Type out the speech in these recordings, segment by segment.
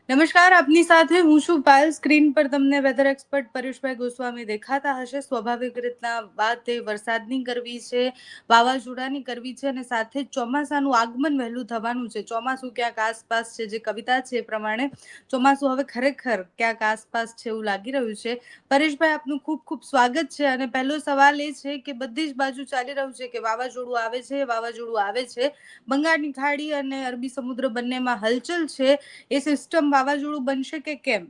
નમસ્કાર, આપની સાથે હું છું પાયલ. સ્ક્રીન પર તમને વેધર એક્સપર્ટ પરેશભાઈ ગોસ્વામી દેખાતા હશે. સ્વાભાવિક રીતના વાત એ વરસાદની કરવી છે, વાવાઝોડાની કરવી છે અને સાથે જ ચોમાસાનું આગમન વહેલું થવાનું છે. ચોમાસું ક્યાંક આસપાસ છે, જે કવિતા છે એ પ્રમાણે ચોમાસું હવે ખરેખર ક્યાંક આસપાસ છે એવું લાગી રહ્યું છે. પરેશભાઈ, આપનું ખૂબ ખૂબ સ્વાગત છે. અને પહેલો સવાલ એ છે કે બધી જ બાજુ ચાલી રહ્યું છે કે વાવાઝોડું આવે છે, વાવાઝોડું આવે છે. બંગાળની ખાડી અને અરબી સમુદ્ર બંનેમાં હલચલ છે. એ સિસ્ટમ વાવાઝોડું બનશે કે કેમ?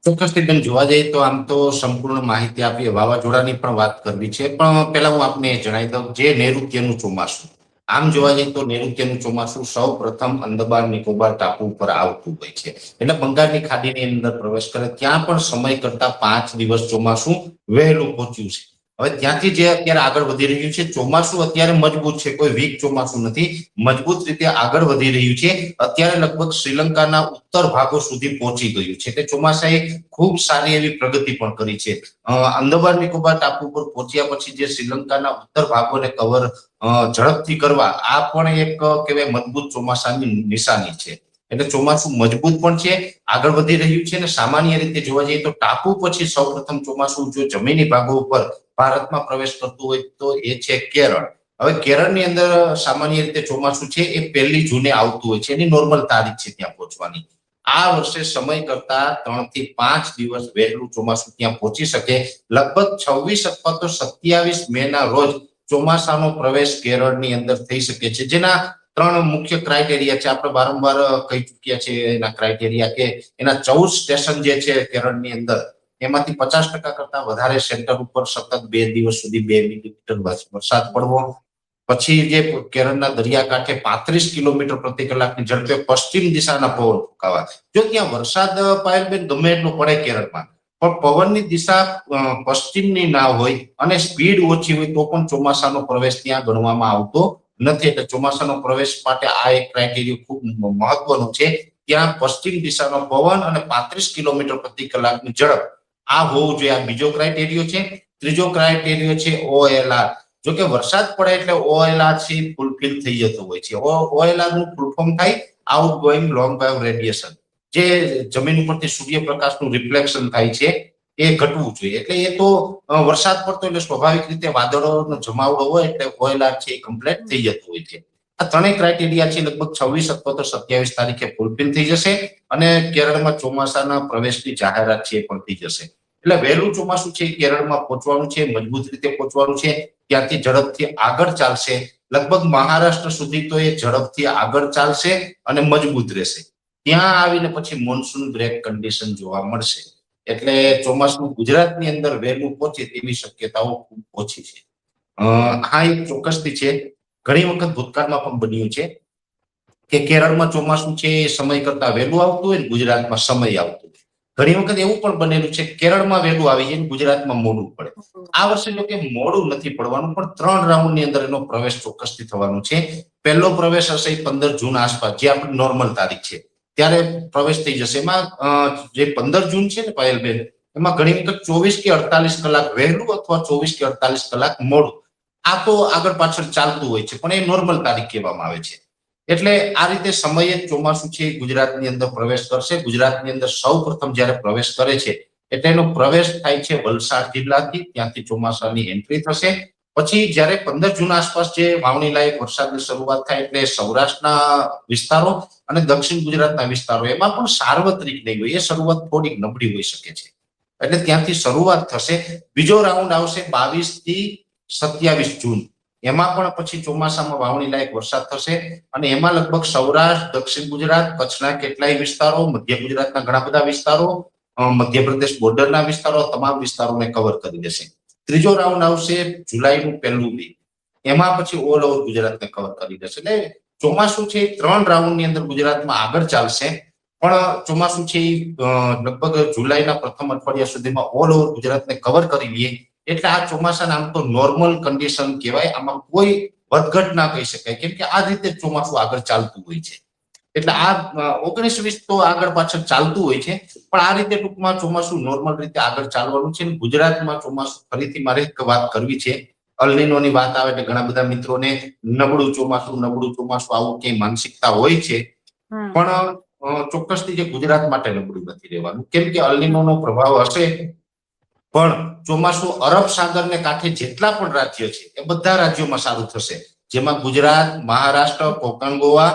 ચોક્કસથી બેન, જોવા જઈએ તો આમ તો સંપૂર્ણ માહિતી આપીએ, વાવાઝોડાની પણ વાત કરવી છે, પણ પહેલા હું આપને જણાવી દઉં જે નૈઋત્યનું ચોમાસું. આમ જોવા જઈએ તો નૈઋત્યનું ચોમાસું સૌ પ્રથમ અંદમાન નિકોબાર ટાપુ ઉપર આવતું હોય છે, એટલે બંગાળની ખાડીની અંદર પ્રવેશ કરે. ત્યાં પણ સમય કરતા 5 દિવસ ચોમાસું વહેલું પહોંચ્યું છે. હવે ત્યાંથી જે અત્યારે આગળ વધી રહ્યું છે ચોમાસું, અત્યારે મજબૂત છે, કોઈ વીક ચોમાસું નથી, મજબૂત રીતે આગળ વધી રહ્યું છે. અત્યારે લગભગ શ્રીલંકાના ઉત્તર ભાગો સુધી પહોંચી ગયું છે, એટલે ચોમાસાએ ખૂબ સારી એવી પ્રગતિ પણ કરી છે. અંદમાન નિકોબાર ટાપુ પર પહોંચ્યા પછી જે શ્રીલંકાના ઉત્તર ભાગોને કવર ઝડપથી કરવા, આ પણ એક કહેવાય મજબૂત ચોમાસાની નિશાની છે. એટલે ચોમાસું મજબૂત પણ છે, આગળ વધી રહ્યું છે. અને સામાન્ય રીતે જોવા જઈએ તો ટાપુ પછી સૌપ્રથમ ચોમાસું જો જમીની ભાગો ઉપર ભારતમાં પ્રવેશ કરતું હોય તો એ છે કેરળ. હવે કેરળની અંદર સામાન્ય રીતે ચોમાસું છે એ 1 જૂને આવતું હોય છે, એની નોર્મલ તારીખ છે ત્યાં પહોંચવાની. આ વર્ષે સમય કરતા 3 થી 5 દિવસ વહેલું ચોમાસું ત્યાં પહોંચી શકે. લગભગ 26 અથવા તો 27 મે ના રોજ ચોમાસાનો પ્રવેશ કેરળની અંદર થઈ શકે છે, જેના 3 મુખ્ય ક્રાઇટેરિયા છે. આપણે વારંવાર કહી ચુક્યા છે એના ક્રાઇટેરિયા કે એના 14 સ્ટેશન જે છે કેરળની અંદર, એમાંથી 50% કરતા વધારે સેન્ટર ઉપર સતત 2 દિવસ સુધી 2 મિલીમીટર વરસાદ પડવો. પછી જે કેરળના દરિયાકાંઠે 35 કિલોમીટર પ્રતિ કલાકની ઝડપે પશ્ચિમ દિશાના પવન ફૂંકાવા. જો ત્યાં વરસાદ પાયલબેન ગમે એટલો પડે કેરળમાં, પણ પવનની દિશા પશ્ચિમની ના હોય અને સ્પીડ ઓછી હોય તો પણ ચોમાસાનો પ્રવેશ ત્યાં ગણવામાં આવતો નથી. એટલે ચોમાસાનો પ્રવેશ માટે આ એક ક્રાઇટેરિયા ખૂબ મહત્વનો છે. ત્યાં પશ્ચિમ દિશાનો પવન અને 35 કિલોમીટર પ્રતિ કલાકની ઝડપ, આ હોવું જોઈએ. આ બીજો ક્રાઇટેરિયો છે. ત્રીજો ક્રાઇટેરિયો છે OLR. જો કે વરસાદ પડે એટલે OLR છે ફૂલફિલ થઈ જતો હોય છે. OLR નું ફૂલ ફોર્મ થાય આઉટગોઈંગ લોંગ વેવ રેડિયેશન. જે જમીન ઉપરથી સૂર્યપ્રકાશનું રિફ્લેક્શન થાય છે એ ઘટવું જોઈએ. એટલે એ તો વરસાદ પડતો એટલે સ્વાભાવિક રીતે વાદળોનો જમાવડો હોય એટલે OLR છે એ કમ્પ્લીટ થઈ જતો હોય છે. આ ત્રણેય ક્રાઇટેરિયા છે લગભગ 26 અથવા તો 27 તારીખે ફૂલફિલ થઈ જશે અને કેરળમાં ચોમાસાના પ્રવેશની જાહેરાત છે એ પણ થઈ જશે. એટલે વહેલું ચોમાસું છે કેરળમાં પહોંચવાનું છે, મજબૂત રીતે પહોંચવાનું છે. ત્યાંથી ઝડપથી આગળ ચાલશે, લગભગ મહારાષ્ટ્ર સુધી તો એ ઝડપથી આગળ ચાલશે અને મજબૂત રહેશે. ત્યાં આવીને પછી મોન્સૂન બ્રેક કન્ડિશન જોવા મળશે. એટલે ચોમાસું ગુજરાતની અંદર વહેલું પહોંચે તેવી શક્યતાઓ ખૂબ ઓછી છે. હા, એક ચોક્કસથી છે. ઘણી વખત ભૂતકાળમાં પણ બન્યું છે કે કેરળમાં ચોમાસું છે એ સમય કરતા વહેલું આવતું હોય ને ગુજરાતમાં સમય આવતું હોય. ઘણી વખત એવું પણ બનેલું છે કેરળમાં વહેલું આવી જાય ગુજરાતમાં મોડું પડે. આ વર્ષે જો કે મોડું નથી પડવાનું, પણ 3 રાઉન્ડની અંદર એનો પ્રવેશ ચોક્કસથી થવાનો છે. પહેલો પ્રવેશ હશે 15 જૂન આસપાસ, જે આપણી નોર્મલ તારીખ છે ત્યારે પ્રવેશ થઈ જશે. એમાં જે 15 જૂન છે ને પાયલબેન, એમાં ઘણી વખત 24 કે 48 કલાક વહેલું અથવા 24 કે 48 કલાક મોડું, આ તો આગળ પાછળ ચાલતું હોય છે, પણ એ નોર્મલ તારીખ કહેવામાં આવે છે. એટલે આ રીતે સમયે ચોમાસું છે ગુજરાતની અંદર પ્રવેશ કરશે. ગુજરાતની અંદર સૌ પ્રથમ જયારે પ્રવેશ કરે છે એટલે એનો પ્રવેશ થાય છે વલસાડ જિલ્લાથી, ત્યાંથી ચોમાસાની એન્ટ્રી થશે. પછી જયારે 15 જૂન આસપાસ જે વાવણી લાયક વરસાદની શરૂઆત થાય એટલે સૌરાષ્ટ્રના વિસ્તારો અને દક્ષિણ ગુજરાતના વિસ્તારો, એમાં પણ સાર્વત્રિક નહીં હોય, એ શરૂઆત થોડીક નબળી હોઈ શકે છે. એટલે ત્યાંથી શરૂઆત થશે. બીજો રાઉન્ડ આવશે 22 થી 27 જૂન. એમાં પણ પછી ચોમાસામાં વાવણી લાયક વરસાદ થશે અને એમાં લગભગ સૌરાષ્ટ્ર, દક્ષિણ ગુજરાત, કચ્છના કેટલાય વિસ્તારો, મધ્ય ગુજરાતના ઘણા બધા વિસ્તારો, મધ્યપ્રદેશ બોર્ડરના વિસ્તારો, તમામ વિસ્તારોને કવર કરી દેશે. ત્રીજો રાઉન્ડ આવશે જુલાઈનું પહેલું વીક, એમાં પછી ઓલ ઓવર ગુજરાતને કવર કરી દેશે. એટલે ચોમાસું છે 3 રાઉન્ડની અંદર ગુજરાતમાં આગળ ચાલશે. પણ ચોમાસું છે લગભગ જુલાઈના પ્રથમ અઠવાડિયા સુધીમાં ઓલ ઓવર ગુજરાતને કવર કરી લઈએ એટલે આ ચોમાસાના આમ તો નોર્મલ કન્ડિશન કહેવાય. આમાં કોઈ વધઘટ ના કહી શકાય, કેમ કે આ રીતે ચોમાસું આગળ ચાલતું હોય છે. એટલે આ 19-20 તો આગળ પાછળ ચાલતું હોય છે, પણ આ રીતે ટૂંકમાં ચોમાસું નોર્મલ રીતે આગળ ચાલવાનું છે. ગુજરાતમાં ચોમાસું ફરીથી મારે એક વાત કરવી છે. અલ્નિનોની વાત આવે એટલે ઘણા બધા મિત્રોને નબળું ચોમાસું આવું કે માનસિકતા હોય છે. પણ ચોક્કસથી જે ગુજરાત માટે નબળું નથી રહેવાનું, કેમ કે અલ્નિનોનો પ્રભાવ હશે, પણ ચોમાસું અરબ સાગરને કાંઠે જેટલા પણ રાજ્ય છે એ બધા રાજ્યોમાં સારું થશે, જેમાં ગુજરાત, મહારાષ્ટ્ર, કોકણ, ગોવા,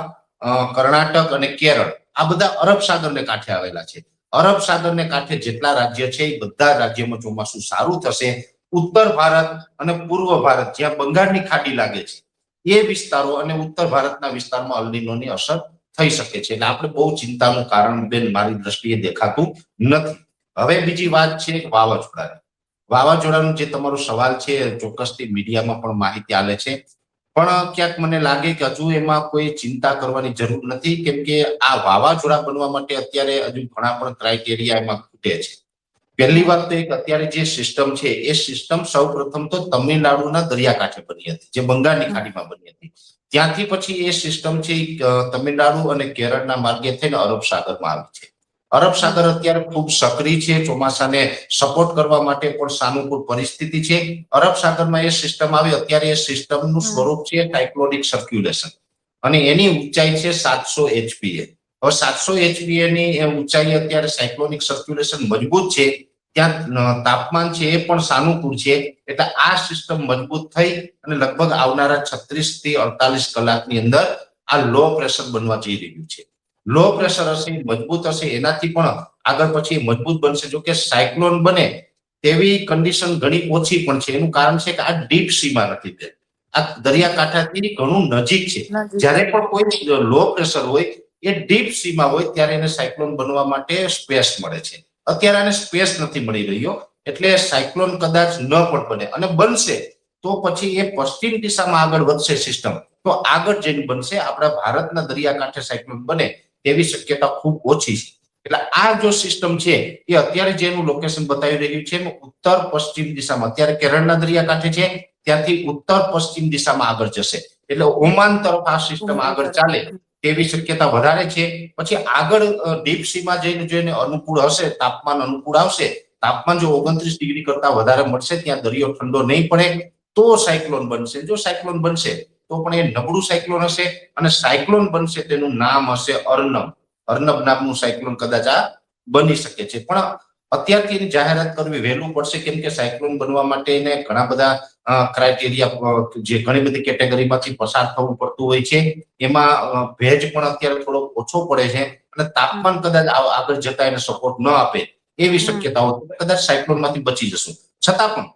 કર્ણાટક અને કેરળ આ બધા અરબ સાગરને કાંઠે આવેલા છે. અરબ સાગરને કાંઠે જેટલા રાજ્ય છે એ બધા રાજ્યોમાં ચોમાસું સારું થશે. ઉત્તર ભારત અને પૂર્વ ભારત જ્યાં બંગાળની ખાડી લાગે છે એ વિસ્તારો અને ઉત્તર ભારતના વિસ્તારમાં અલ્નિનોની અસર થઈ શકે છે. એટલે આપણે બહુ ચિંતાનું કારણ બેન મારી દ્રષ્ટિએ દેખાતું નથી. હવે બીજી વાત છે વાવાઝોડાની. વાવાઝોડાનો જે તમારો સવાલ છે ચોક્કસથી મીડિયામાં પણ માહિતી આલે છે, પણ ક્યાંક મને લાગે કે હજુ એમાં કોઈ ચિંતા કરવાની જરૂર નથી, કેમ કે આ વાવાઝોડા બનવા માટે અત્યારે હજુ ઘણા પણ ક્રાઇટેરિયા એમાં ખૂટે છે. પહેલી વાત તો એક અત્યારે જે સિસ્ટમ છે એ સિસ્ટમ સૌ પ્રથમ તો તમિલનાડુના દરિયાકાંઠે બની હતી, જે બંગાળની ખાડીમાં બની હતી. ત્યાંથી પછી એ સિસ્ટમ છે તમિલનાડુ અને કેરળના માર્ગે થઈને અરબ સાગરમાં આવી છે. અરબ સાગર અત્યારે ખૂબ સક્રિય છે, ચોમાસાને સપોર્ટ કરવા માટે પણ સાનુકૂળ પરિસ્થિતિ છે. અરબ સાગરમાં એ સિસ્ટમ આવી, અત્યારે એ સિસ્ટમનું સ્વરૂપ છે સાયક્લોનિક સર્ક્યુલેશન અને એની ઊંચાઈ છે 700 એચપીએ. હવે 700 એચપીએ ની ઊંચાઈ અત્યારે સાયક્લોનિક સર્ક્યુલેશન મજબૂત છે, ત્યાં તાપમાન છે એ પણ સાનુકૂળ છે. એટલે આ સિસ્ટમ મજબૂત થઈ અને લગભગ આવનારા 36 થી 48 કલાકની અંદર આ લો પ્રેશર બનવા જઈ રહ્યું છે. લો પ્રેશર હશે, મજબૂત હશે, એનાથી પણ આગળ પછી મજબૂત બનશે. જો કે સાયક્લોન બને તેવી કન્ડિશન ઘણી ઓછી પણ છે. એનું કારણ છે કે આ ડીપ સીમાં નથી, આ દરિયાકાંઠાથી ઘણું નજીક છે. જ્યારે પણ કોઈ લો પ્રેશર હોય એ ડીપ સીમાં હોય ત્યારે એને સાયક્લોન બનવા માટે સ્પેસ મળે છે. અત્યારે આને સ્પેસ નથી મળી રહ્યો, એટલે સાયક્લોન કદાચ ન પણ બને, અને બનશે તો પછી એ પશ્ચિમ દિશામાં આગળ વધશે સિસ્ટમ, તો આગળ જઈને બનશે. આપણા ભારતના દરિયાકાંઠે સાયક્લોન બને તેવી શક્યતા ખૂબ ઓછી છે. એટલે આ જો સિસ્ટમ છે એ અત્યારે જેનું લોકેશન બતાવી રહ્યું છે ઉત્તર પશ્ચિમ દિશામાં, અત્યારે કેરળના દરિયાકાંઠે છે, ત્યાંથી ઉત્તર પશ્ચિમ દિશામાં આગળ જશે. એટલે ઓમાન તરફ આ સિસ્ટમ આગળ ચાલે તેવી શક્યતા વધારે છે. પછી આગળ ડીપ સીમાં જઈને જોઈને અનુકૂળ હશે, તાપમાન અનુકૂળ આવશે, તાપમાન જો 29 ડિગ્રી કરતા વધારે મળશે, ત્યાં દરિયો ઠંડો નહીં પડે તો સાયક્લોન બનશે. જો સાયક્લોન બનશે તો પણ એ નબળું સાયક્લોન હશે, અને સાયક્લોન બનશે તેનું નામ હશે અર્નબ. અર્નબ નામનું સાયક્લોન કદાચ આ બની શકે છે. પણ અત્યારથી એની જાહેરાત કરવી વહેલું પડશે, કેમ કે સાયક્લોન બનવા માટે એને ઘણા બધા ક્રાઇટેરિયા, જે ઘણી બધી કેટેગરીમાંથી પસાર થવું પડતું હોય છે. એમાં ભેજ પણ અત્યારે થોડો ઓછો પડે છે, અને તાપમાન કદાચ આગળ જતા એને સપોર્ટ ન આપે એવી શક્યતાઓ, કદાચ સાયક્લોનમાંથી બચી જશું. છતાં પણ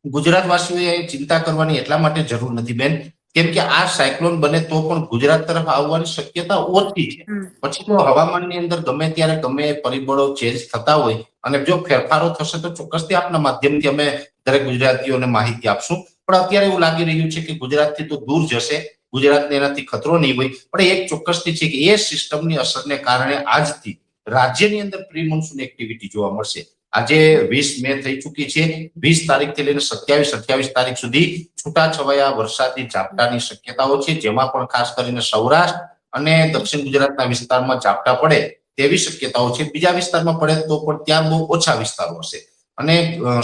ગુજરાતવાસીઓએ ચિંતા કરવાની એટલા માટે જરૂર નથી બેન, કેમ કે આ સાયક્લોન બને તો પણ ગુજરાત તરફ આવવાની શક્યતા ઓછી છે. પછી તો હવામાનની અંદર ગમે ત્યારે ગમે પરિબળો ચેન્જ થતા હોય, અને જો ફેરફારો થશે તો ચોક્કસથી આપના માધ્યમથી અમે દરેક ગુજરાતીઓને માહિતી આપશું. પણ અત્યારે એવું લાગી રહ્યું છે કે ગુજરાતથી તો દૂર જશે, ગુજરાતને એનાથી ખતરો નહીં હોય. પણ એક ચોક્કસથી છે કે એ સિસ્ટમની અસરને કારણે આજથી રાજ્યની અંદર પ્રી મોન્સૂન એક્ટિવિટી જોવા મળશે. આજે 20 મે થઈ ચૂકી છે, 20 તારીખથી લઈને 27-28 તારીખ સુધી છૂટાછવાયા વરસાદની ઝાપટાની શક્યતાઓ છે, જેમાં પણ ખાસ કરીને સૌરાષ્ટ્ર અને દક્ષિણ ગુજરાતના વિસ્તારમાં ઝાપટા પડે તેવી શક્યતાઓ છે. બીજા વિસ્તારમાં પડે તો પણ ત્યાં બહુ ઓછા વિસ્તારો હશે, અને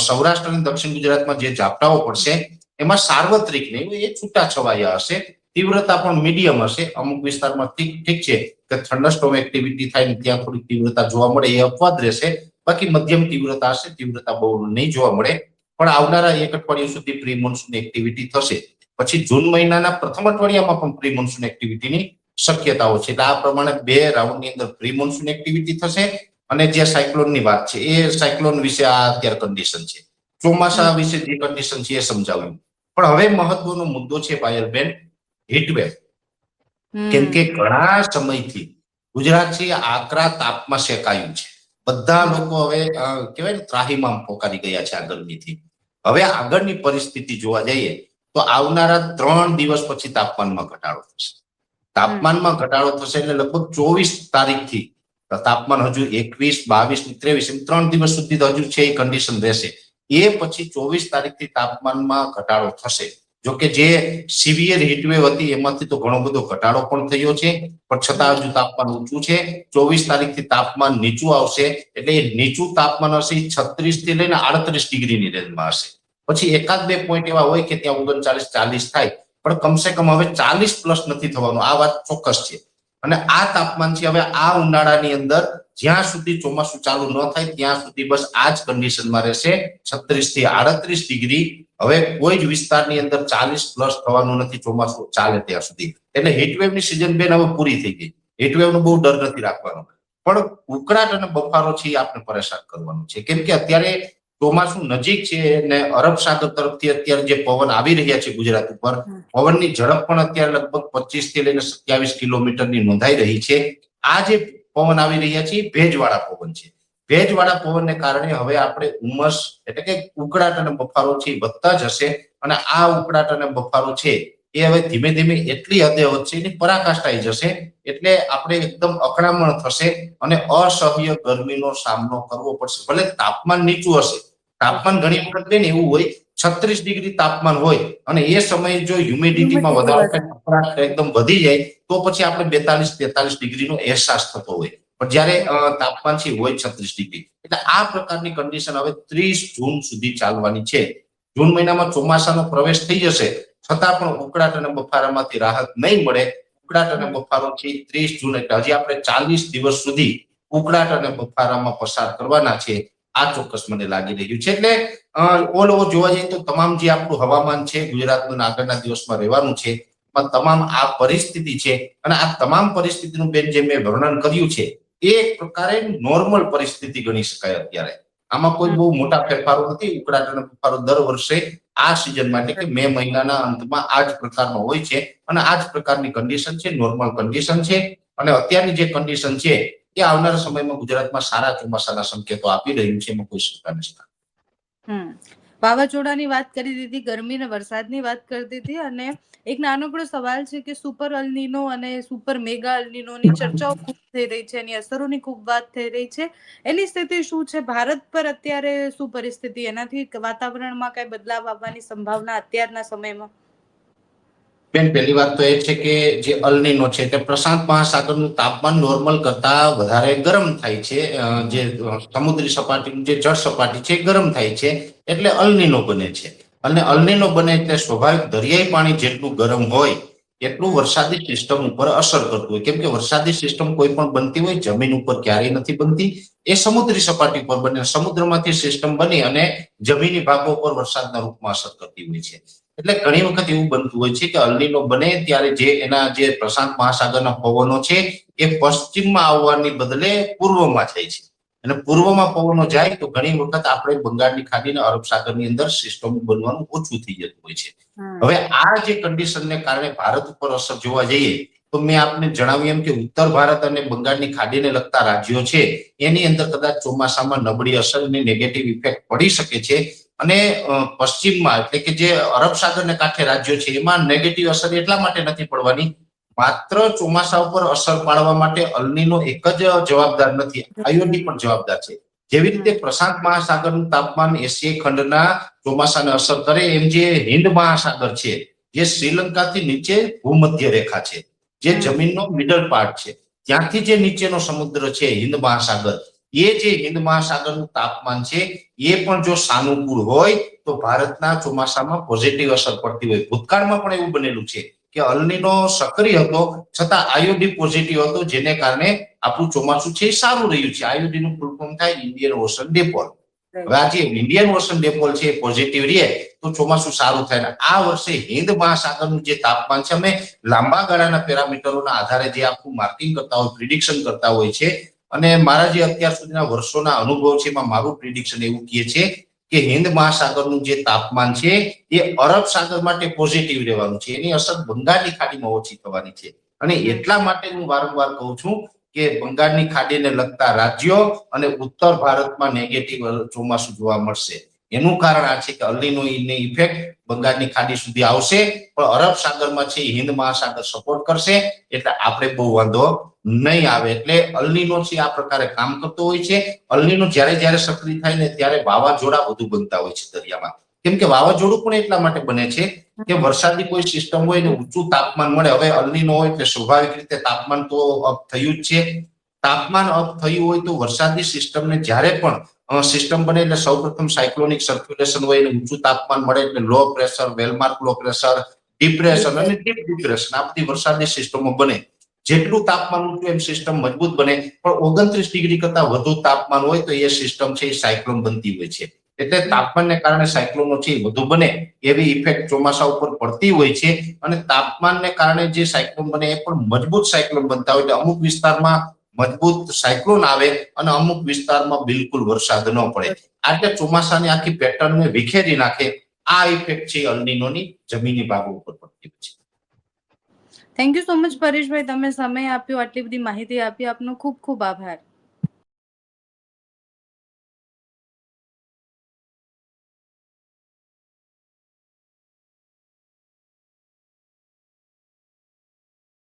સૌરાષ્ટ્ર અને દક્ષિણ ગુજરાતમાં જે ઝાપટાઓ પડશે એમાં સાર્વત્રિક નહીં, એ છૂટાછવાયા હશે. તીવ્રતા પણ મીડિયમ હશે. અમુક વિસ્તારમાં ઠીક છે કે થંડરસ્ટોર્મ એક્ટિવિટી થાય ને ત્યાં થોડી તીવ્રતા જોવા મળે, એ અપવાદ રહેશે. બાકી મધ્યમ તીવ્રતા હશે, તીવ્રતા બહુ નહીં જોવા મળે. પણ આવનારા એક અઠવાડિયા સુધી પ્રી મોન્સૂન એક્ટિવિટી થશે. પછી જૂન મહિનાના પ્રથમ અઠવાડિયામાં પણ પ્રી મોન્સૂન એક્ટિવિટીની શક્યતાઓ છે. એટલે આ પ્રમાણે 2 રાઉન્ડની અંદર પ્રી મોન્સૂન એક્ટિવિટી થશે. અને જે સાયક્લોનની વાત છે એ સાયક્લોન વિશે આ અત્યારે કન્ડિશન છે. ચોમાસા વિશે જે કન્ડિશન છે એ સમજાવ્યું. પણ હવે મહત્વનો મુદ્દો છે પાયલબેન, હીટવેવ. કેમ કે ઘણા સમયથી ગુજરાત છે આકરા તાપમાં શેકાયું છે. બધા લોકો હવે કહેવાય ને ત્રાહીમામ પોકારી ગયા છે આ ગરમીથી. હવે આગળની પરિસ્થિતિ જોવા જઈએ તો આવનારા 3 દિવસ પછી તાપમાનમાં ઘટાડો થશે. તાપમાનમાં ઘટાડો થશે એટલે લગભગ 24 તારીખથી તાપમાન હજુ 21, 22, 23 એમ 3 દિવસ સુધી તો હજુ છે એ કન્ડિશન રહેશે. એ પછી 24 તારીખથી તાપમાનમાં ઘટાડો થશે. જોકે જે સિવિયર હીટવેવ હતી એમાંથી તો ઘણો બધો ઘટાડો પણ થયો છે, પણ છતાં હજુ તાપમાન ઊંચું છે. 24 તારીખથી તાપમાન નીચું આવશે, એટલે નીચું તાપમાન હશે 36 થી લઈને 38 ડિગ્રીની રેન્જમાં હશે. પછી એકાદ બે પોઈન્ટ એવા હોય કે ત્યાં 39, 40 થાય, પણ કમસે કમ હવે 40 પ્લસ નથી થવાનું, આ વાત ચોક્કસ છે. અને આ તાપમાન છે હવે આ ઉનાળાની અંદર જ્યાં સુધી ચોમાસું ચાલુ ન થાય ત્યાં સુધી બસ આ જ કન્ડિશનમાં રહેશે, 36 થી 38 ડિગ્રી. હવે કોઈ જ વિસ્તારની અંદર 40+ થવાનું નથી ચોમાસું ચાલે ત્યાં સુધી. એટલે હીટવેવની સિઝન બેન હવે પૂરી થઈ ગઈ. હીટવેવનો બહુ ડર નથી રાખવાનો, પણ ઉકળાટ અને બફારો છે એ આપણે પરેશાન કરવાનું છે. કેમ કે અત્યારે ચોમાસું નજીક છે અને અરબ સાગર તરફથી અત્યારે જે પવન આવી રહ્યા છે ગુજરાત ઉપર, પવનની ઝડપ પણ અત્યારે લગભગ 25 થી લઈને 27 કિલોમીટરની નોંધાઈ રહી છે. આ જે પવન આવી રહ્યા છે એ ભેજવાળા પવન છે. ભેજવાળા પવનને કારણે હવે આપણે ઉમસ એટલે કે ઉકળાટ અને બફારો છે વધતા જશે. અને આ ઉકળાટ અને બફારો છે એ હવે ધીમે ધીમે એટલી હદે વધશે, એની પરાકાષ્ઠાઈ જશે, એટલે આપણે એકદમ અકળામણ થશે અને અસહ્ય ગરમીનો સામનો કરવો પડશે. ભલે તાપમાન નીચું હશે, તાપમાન ઘણી વખત બેન એવું હોય 36 ડિગ્રી તાપમાન હોય અને એ સમયે જો હ્યુમિડિટીમાં વધારો થાય, એકદમ વધી જાય, તો પછી આપણે 42-43 ડિગ્રીનો અહેસાસ થતો હોય. પણ જયારે તાપમાન છે હોય 36 ડિગ્રી, એટલે આ પ્રકારની કન્ડિશન હવે 30 જૂન સુધી ચાલવાની છે. જૂન મહિનામાં ચોમાસાનો પ્રવેશ થઈ જશે, છતાં પણ ઉકળાટ અને બફારામાંથી રાહત નહીં મળે. ઉકળાટ અને બફારો છે 30 જૂન, એટલે હજી આપણે 40 દિવસ સુધી ઉકળાટ અને બફારામાં પસાર કરવાના છે. આ ચોક્કસ મને લાગી રહ્યું છે. એટલે ઓલ ઓવર જોવા જઈએ તો તમામ જે આપણું હવામાન છે ગુજરાતનું આગળના દિવસમાં રહેવાનું છે, તમામ આ પરિસ્થિતિ છે. અને આ તમામ પરિસ્થિતિનું બેન જે મેં વર્ણન કર્યું છે એ એક પ્રકારે નોર્મલ પરિસ્થિતિ ગણી શકાય. અત્યારે આમાં કોઈ બહુ મોટા ફેરફારો નથી. ઉકળાટ અને બફારો દર વર્ષે આ સિઝનમાં એટલે કે મે મહિનાના અંતમાં આ જ પ્રકારનો હોય છે અને આ જ પ્રકારની કન્ડિશન છે, નોર્મલ કન્ડિશન છે. અને અત્યારની જે કન્ડિશન છે એ આવનારા સમયમાં ગુજરાતમાં સારા ચોમાસાના સંકેતો આપી રહ્યું છે, એમાં કોઈ શંકા નથી. વાવાઝોડાની વાત કરી દીધી, ગરમી અને વરસાદની વાત કરી દીધી, અને એક નાનકડો સવાલ છે કે સુપર અલ્નીનો અને સુપર મેગા અલ્નીનોની ચર્ચાઓ ખૂબ થઈ રહી છે, એની અસરોની ખૂબ વાત થઈ રહી છે. એની સ્થિતિ શું છે ભારત પર અત્યારે? શું પરિસ્થિતિ, એનાથી વાતાવરણમાં કઈ બદલાવ આવવાની સંભાવના અત્યારના સમયમાં? બેન, પહેલી વાત તો એ છે કે જે અલ્નીનો છે તે પ્રશાંત મહાસાગરનું તાપમાન નોર્મલ કરતા વધારે ગરમ થાય છે. જે સમુદ્રી સપાટીનું જે જળ સપાટી છે ગરમ થાય છે, એટલે અલ્નીનો બને છે. અને અલ્નીનો બને એટલે સ્વાભાવિક દરિયાઈ પાણી જેટલું ગરમ હોય એટલું વરસાદી સિસ્ટમ ઉપર અસર કરતું હોય. કેમ કે વરસાદી સિસ્ટમ કોઈ પણ બનતી હોય જમીન ઉપર ક્યારેય નથી બનતી, એ સમુદ્રી સપાટી પર બને, સમુદ્રમાંથી સિસ્ટમ બની અને જમીની ભાગો પર વરસાદના રૂપમાં અસર કરતી હોય છે. એટલે ઘણી વખત એવું બનતું હોય છે કે અલ્નીનો બને ત્યારે જે એના જે પ્રશાંત મહાસાગરના પવનો છે એ પશ્ચિમમાં આવવાની બદલે પૂર્વમાં જાય છે. અને પૂર્વમાં પવનો જાય તો ઘણી વખત આપણે બંગાળની ખાડી અને અરબ સાગરની અંદર સિસ્ટમ બનવાનું ઓછું થઈ જતું હોય છે. હવે આ જે કન્ડિશનને કારણે ભારત ઉપર અસર જોવા જઈએ તો મેં આપને જણાવ્યું એમ કે ઉત્તર ભારત અને બંગાળની ખાડીને લગતા રાજ્યો છે એની અંદર કદાચ ચોમાસામાં નબળી અસર અને નેગેટિવ ઇફેક્ટ પડી શકે છે. અને પશ્ચિમમાં એટલે કે જે અરબ સાગરને કાંઠે રાજ્યો છે એમાં નેગેટિવ અસર એટલા માટે નથી પડવાની, માત્ર ચોમાસા ઉપર અસર પાડવા માટે અલ્નીનો એક જ જવાબદાર નથી, આયોડી પણ જવાબદાર છે. જેવી રીતે પ્રશાંત મહાસાગરનું તાપમાન એશિયાઈ ખંડના ચોમાસાને અસર કરે, એમ જે હિન્દ મહાસાગર છે જે શ્રીલંકાથી નીચે ભૂમધ્ય રેખા છે, જે જમીનનો મિડલ પાર્ટ છે, ત્યાંથી જે નીચેનો સમુદ્ર છે હિન્દ મહાસાગર, એ જે હિન્દ મહાસાગરનું તાપમાન છે એ પણ જો સાનુકૂળ હોય તો ભારતના ચોમાસામાં પોઝિટિવ અસર પડતી હોય. ભૂતકાળમાં પણ એવું બનેલું છે કે અલ્નીનો સક્રિય હતો છતાં આયોડી પોઝિટિવ હતો, જેને કારણે આપણું ચોમાસું છે એ સારું રહ્યું છે. આયોડીનું ફૂલ ફોર્મ થાય ઇન્ડિયન ઓશન ડિપોલ. હવે આજે ઇન્ડિયન ઓશન ડિપોલ છે પોઝિટિવ રહે તો ચોમાસું સારું થાય. આ વર્ષે હિન્દ મહાસાગરનું જે તાપમાન છે, અમે લાંબા ગાળાના પેરામીટરોના આધારે જે આખું માર્કિંગ કરતા હોય, પ્રિડિક્શન કરતા હોય છે, અને મારા જે અત્યાર સુધીના વર્ષોના અનુભવ છે એમાં મારું પ્રિડિક્શન એવું કહે છે કે હિન્દ મહાસાગરનું જે તાપમાન છે એ અરબ સાગર માટે પોઝિટિવ રહેવાનું છે, એની અસર બંગાળની ખાડીમાં ઓછી થવાની છે. અને એટલા માટે હું વારંવાર કહું છું કે બંગાળની ખાડીને લગતા રાજ્યો અને ઉત્તર ભારતમાં નેગેટિવ ચોમાસું જોવા મળશે. એનું કારણ આ છે કે અલ્નીનોની ઇફેક્ટ બંગાળની ખાડી સુધી આવશે, પણ અરબ સાગરમાં છે હિન્દ મહાસાગર સપોર્ટ કરશે, એટલે આપણે બહુ વાંધો નહીં આવે. એટલે અલ્નીનો છે આ પ્રકારે કામ કરતો હોય છે. અલ્નીનો જ્યારે જ્યારે સક્રિય થાય ને ત્યારે વાવાઝોડા વધુ બનતા હોય છે દરિયામાં. કેમ કે વાવાઝોડું પણ એટલા માટે બને છે કે વરસાદી કોઈ સિસ્ટમ હોય ને ઊંચું તાપમાન મળે. હવે અલ્નીનો હોય એટલે સ્વાભાવિક રીતે તાપમાન તો અપ થયું જ છે. તાપમાન અપ થયું હોય તો વરસાદી સિસ્ટમને જ્યારે પણ સિસ્ટમ બને એટલે સૌપ્રથમ સાયક્લોનિક સર્ક્યુલેશન હોય, ઊંચું તાપમાન મળે એટલે low pressure, well-marked low pressure, depression અને ડીપ ડિપ્રેશન, આ બધી વરસાદી સિસ્ટમો બને. જેટલું તાપમાન ઊંચું એમ સિસ્ટમ મજબૂત બને, પણ 29 ડિગ્રી કરતા વધુ તાપમાન હોય તો એ સિસ્ટમ છે એ સાયક્લોન બનતી હોય છે. એટલે તાપમાનને કારણે સાયક્લોનો છે એ વધુ બને એવી ઇફેક્ટ ચોમાસા ઉપર પડતી હોય છે. અને તાપમાનને કારણે જે સાયક્લોન બને એ પણ મજબૂત સાયક્લોન બનતા હોય. એટલે અમુક વિસ્તારમાં મજબૂત સાયક્લોન આવે અને અમુક વિસ્તારમાં બિલકુલ વરસાદ ન પડે. એટલે ચોમાસાની આખી પેટર્નને વિખેરી નાખે. આ ઇફેક્ટ છે અલ નીનોની જમીની ભાગો ઉપર પડતી હોય છે. થેન્ક યુ સો મચ પરેશભાઈ, તમે સમય આપ્યો, આટલી બધી માહિતી આપી, આપનો ખૂબ ખૂબ આભાર.